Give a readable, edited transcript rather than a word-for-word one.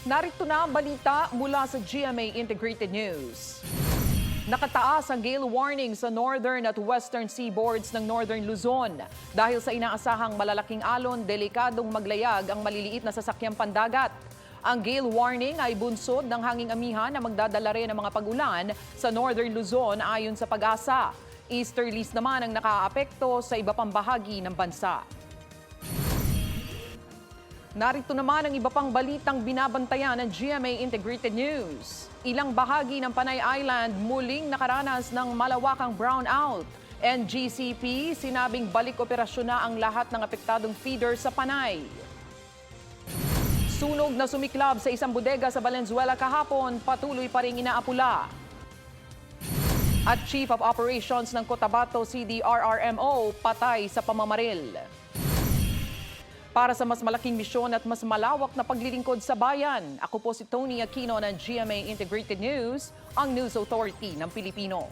Narito na ang balita mula sa GMA Integrated News. Nakataas ang gale warning sa northern at western seaboards ng northern Luzon. Dahil sa inaasahang malalaking alon, delikadong maglayag ang maliliit na sasakyang pandagat. Ang gale warning ay bunsod ng hanging amihan na magdadala rin ng mga pag-ulan sa northern Luzon ayon sa Pag-asa. Easterlies naman ang nakaapekto sa iba pang bahagi ng bansa. Narito naman ang iba pang balitang binabantayan ng GMA Integrated News. Ilang bahagi ng Panay Island muling nakaranas ng malawakang brownout. NGCP sinabing balik operasyon na ang lahat ng apektadong feeder sa Panay. Sunog na sumiklab sa isang bodega sa Valenzuela kahapon, patuloy pa ring inaapula. At Chief of Operations ng Cotabato CDRRMO patay sa pamamaril. Para sa mas malaking misyon at mas malawak na paglilingkod sa bayan, ako po si Tony Aquino ng GMA Integrated News, ang News Authority ng Pilipino.